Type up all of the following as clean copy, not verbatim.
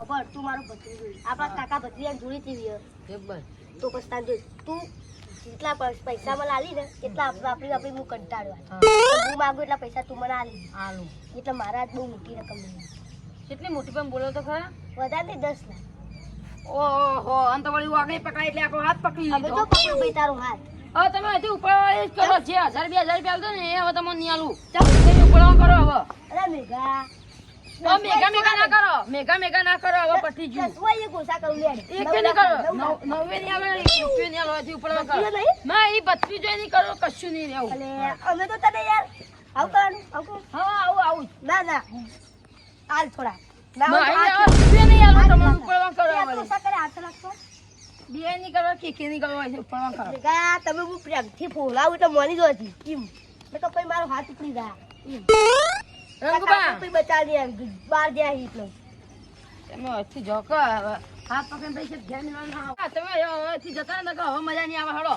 ખબર તું મારો ભત્રીજો આપણા કાકા ભત્રીજાને જોડી તેવી જબ્બર તો પસ્તાન જોઈ તું જેટલા પૈસા મને આલી ને એટલા આપણી હું કંટાળવા હું માંગુ એટલા પૈસા તું મને આલી આલુ એટલે મારા આજ બહુ મોટી રકમ મળી કેટલી મોટી પણ બોલો તો ખરા વધારે 10 લાખ ઓહો અંત વળી વાગે પકડાય એટલે આપણો હાથ પકડી હવે લીધો તો પકડું ભાઈ તારો હાથ હવે તમે હજી ઉપર કરો જે 1000 2000 રૂપિયા આવતો ને એ હવે તમને નહીં આલું તમે ઉપડવા કરો હવે અરે મેઘા મેઘા ના કરો હવે પટી ગયું દસમાં એ ગોસા કરું લે એક નહીં કરો નવે નહીં આવે રૂપિયો નહીં આલો હજી ઉપડવા કરો ના એ 32 નહીં કરો કશું નહીં રહેવું અલે અમે તો તને યાર આવ કરવાનું હા આવું ના હાલ થોડા રૂપિયો નહીં આલો તમે ઉપડવા કરો હવે ગોસા કરે 8 લાખ તો બે નહીં કરો કે નહીં કરો ઉપડવા કરો મેઘા તમે હું પ્રેમથી ફોલાવું એટલે મળી જો હતી એમ મેં તો કોઈ મારો હાથ ઉપડી જાય રંગબા બચાવી બાર ગયા એટલે તમે હજી જોકો હાથ પકડીને પૈસા ઘેર નહીં ના તમે હજી જતા ને હવે મજા નહીં આવે હળો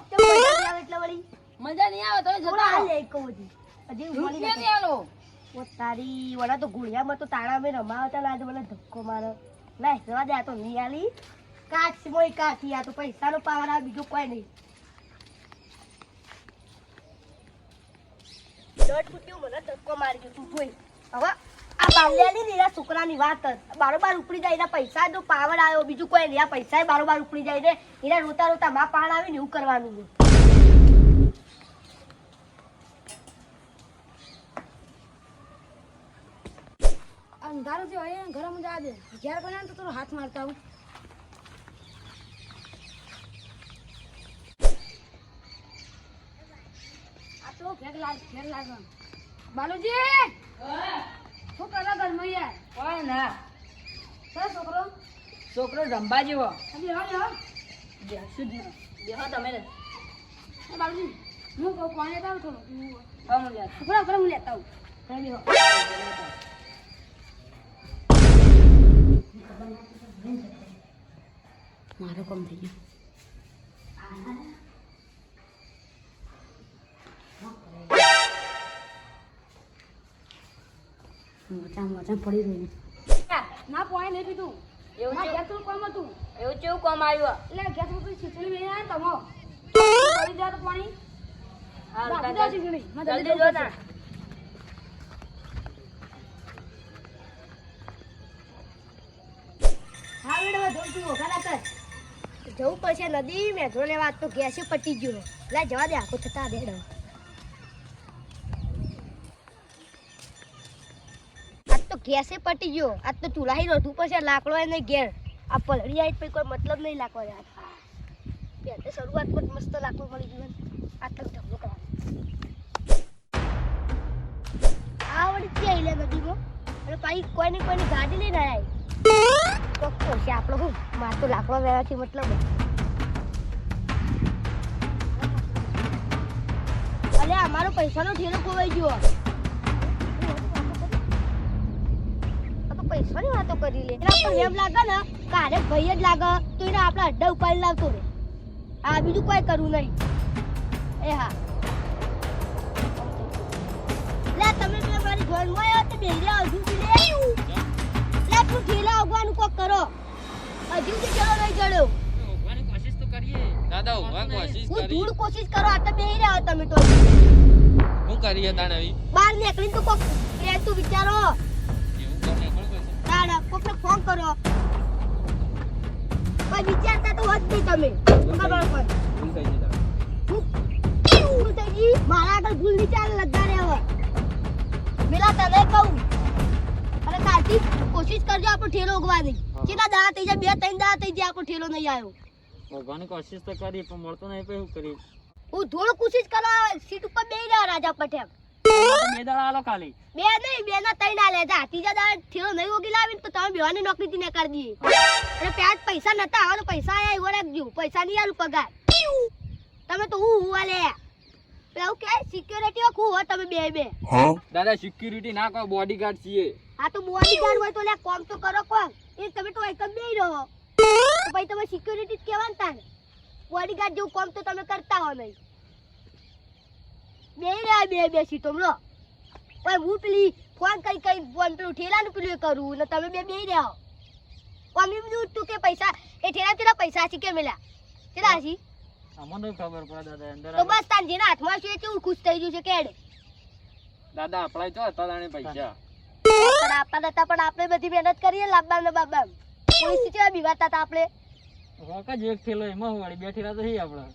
એટલે વળી મજા નહીં આવે તમે થોડા જતા હાલ લે કહું હજી રૂપિયા નહીં આલો તારી વડા તો ગુડિયામાં તો તાળા મેં રમાવતા લાગે મને ધક્કો મારો ના જવા દે આ તો નહીં આલી કાચ મોય કાચી આ તો પૈસાનો પાવર આ બીજો કોઈ નહીં દોઢ ફૂટ્યું મને ધક્કો મારી ગયો તું જોઈ હવે આ બાલ્યાની નીરા છોકરાની વાત બારોબાર ઉપડી જાય એના પૈસા જો પાવર આવ્યો બીજું કોઈ નહીં આ પૈસા બારોબાર ઉપડી જાય ને એના રોતા રોતા માં પાણ આવે ને એવું કરવાનું છે અંધારો જે હોય ને ઘરમાં જા દે ઘેર બનાવ તો થોડો હાથ મારતા હું આ તો ઘેર લાગે બાલુજી શું કરો ઘરમાં યાર કોઈ ના સર છોકરો રંબા જેવો બેહો તમે ને બાલુજી હું કહું કોણ લેતા આવું થોડું હું લેતા આવું તમે બેહો મારો કામ થઈ ગયો મજા પડી ગઈ ના પોઈ નહીં પીધું એવું ગેસ નું કામ હતું એવું કેવું કામ આવ્યું એટલે ગેસ માં ખીચડી લઈને આવ્યા તમો પડી જાય તો પાણી જલ્દી જો ના જવું પડશે નદી મેઘરો લેવા તો ગેસે પટી ગયો લે જવા દે આખો થતા દે આજ તો ગેસે પટી ગયો આજ તો ચૂલાહી રોધવું પડશે લાકડો એને ઘેર આ પલળી આવી પછી કોઈ મતલબ નહીં લાકડો યાર પહેલે શરૂઆત પર મસ્ત લાકડો મળી ગયું આટલો ઢગલો કરવા આ વળી ત્યાં લે નદીમાં અને પાછી કોઈની ગાડી લઈને આવ્યા છે આપણો હું માર તો લાકડો વેરાથી મતલબ અલે અમારો પૈસાનો ઠેલો ખોવાઈ ગયો આ તો પૈસાની વાતો કરી લે એના પર એમ લાગે ને કારે ભાઈ જ લાગે તો એને આપણા અડ્ડા ઉપાડી લાવતો રે આ બીજું કોઈ કરવું નહીં એ હા લે તમે બે મારી ઘરમાં આવ્યો તો બેહ્યા હજુ લે તું ઠેલા ઉગવાનું કોક કરો હજુ થી ચલો નહીં ચડ્યો ઉગવાની કોશિશ તો કરીએ દાદા ઉગવાની કોશિશ હું કરી ધૂળ કોશિશ કરો આ તો બેહી રહ્યા તમે તો હું કરીએ તાણ આવી બહાર નીકળીને તો કોક એ તું વિચારો એવું કોને કોણ કરશે તાણ કોકને ફોન કરો કોઈ વિચારતા તો હોત નહીં તમે ખબર પર ભૂલ થઈ ગઈ તાણ હું થઈ ગઈ મારા આગળ ભૂલ નહીં ચાલે લગા રે હવે મેલા તને કહું અને કાલથી કોશિશ કરજો આપણો ઠેલો ઉગવાની કેટલા દાડા થઈ જાય 2-3 દાડા થઈ જાય આપણો ઠેલો નહીં આવ્યો ઉગવાની કોશિશ તો કરી પણ મળતો નહીં પછી શું કરીએ હું થોડું કોશિશ કરવા સીટ ઉપર બેહી રહ્યા રાજા પટેલ બે દાડા આલો ખાલી બે નહીં 2 ના 3 આ લેજા ત્રીજા દાડા ઠેલો નહીં ઉગી લાવીને તો તમે બેવાની નોકરી થી નકાર દઈએ અને પ્યાજ પૈસા નતા આવવાનો પૈસા આયા એવો રાખજો પૈસા નહીં આલું પગાર તમે તો હું લે પેલું કે સિક્યોરિટી ખુ હો તમે બે દાદા સિક્યુરિટી ના કહો બોડીગાર્ડ છીએ આ તો બોડીગાર્ડ હોય તો લે કામ તો કરો કોણ એ તમે તો એકમ બેહી રહો તો ભાઈ તમે સિક્યુરિટી જ કહેવાન તાને બોડીગાર્ડ જેવું કામ તો તમે કરતા હો નહીં બેહી રહ્યા બે સીટો લો ઓય હું પેલી ફોન કઈ ફોન પેલું ઠેલાનું પેલું કરું ને તમે બે બેહી રહ્યા અમે બધું તું કે પૈસા એ ઠેલા તેરા પૈસા છે કે મેલા તેરા છે અમને ખબર પડે દાદા અંદર તો બસ તાન જેના હાથમાં છે કેવું ખુશ થઈ ગયું છે કેડે દાદા આપણા તો હતા તાણે પૈસા પણ આપણા હતા પણ આપણે બધી મહેનત કરીએ લાંબા ને બાબા પોલીસ થી બીવાતા હતા આપણે હોકા જ એક થેલો એમાં હું વાળી બે થેલા તો છે આપણા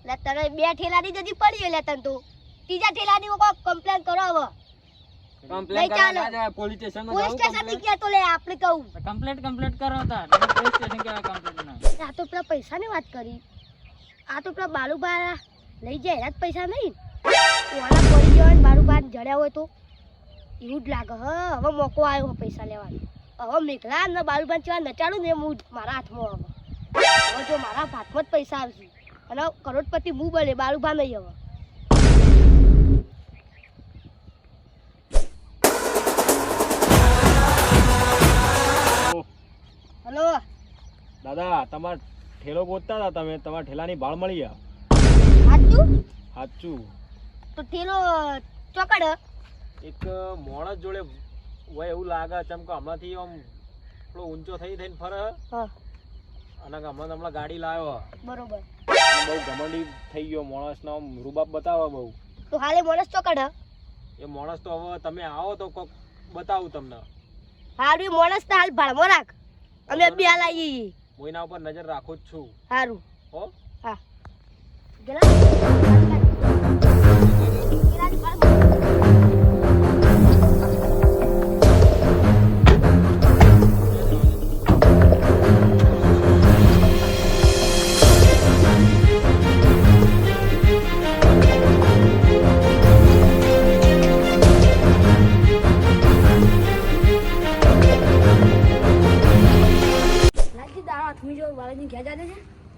લે તને બે ઠેલાની જદી પડી લે તને તો ત્રીજા ઠેલાની કોઈ કમ્પ્લેન કરો હવે કમ્પ્લેન નહીં ચાલે. કરવા પોલીસ સ્ટેશન માં પોલીસ સ્ટેશન ની ગયા તો લે આપણે કહું કમ્પ્લેટ કરો હતા પોલીસ સ્ટેશન કેવા કમ્પ્લેટ ના આ તો પેલા પૈસાની વાત કરી આ તો પેલા બાલુબા લઈ જાય એના જ પૈસા નહીં ઓલા પડી જવા ને બાલુબા જડ્યા હોય તો એવું જ લાગે હવે મોકો આવ્યો પૈસા લેવાનો હવે મેઘલા ને બાલુબા જેવા નચાડું ને હું મારા હાથમાં હવે જો મારા હાથમાં જ પૈસા આવશે અને કરોડપતિ હું બને બાલુબા નહીં હવે હલો દાદા તમાર ઠેલો ગોતતા હતા તમે તમારા ઠેલાની ભાળ મળી ગયા સાચું સાચું તો થેલો ચોકડ એક મોણસ જોડે હોય એવું લાગે ચમકો હમણાંથી આમ થોડો ઊંચો થઈને ફરે હા અને હમણાં ગાડી લાવ્યો બરોબર બહુ ઘમંડી થઈ ગયો માણસનો આમ રૂબાબ બતાવે બહુ તો હાલે મોણસ ચોકડ એ માણસ તો હવે તમે આવો તો કોક બતાવું તમને હારું મોણસ તો હાલ ભાડમાં રાખ અમે બે હાલ આવીએ હું એના ઉપર નજર રાખું જ છું હારું હો હા ગેલા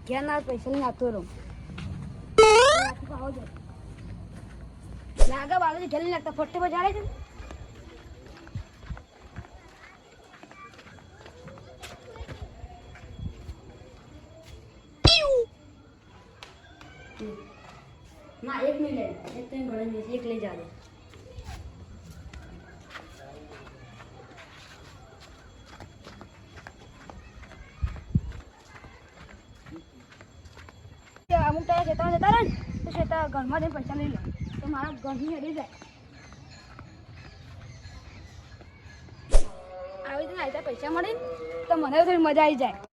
ઘેર ના પૈસા ની આપતો રહું લાગે બાલાજી જલ્દી લાગતા ફોટે પર જાડે છે ના એક નહીં લે એક તો ઘણી એક લઈ જાડે અમુક ટાઈમ ખેતરમાં જતા રહે ને તો ખેતર ઘરમાં જઈને પૈસા લઈ લે તો મારા ઘરની હેડી જાય આવી રીતે પૈસા મળે ને તો મને થોડી મજા આવી જાય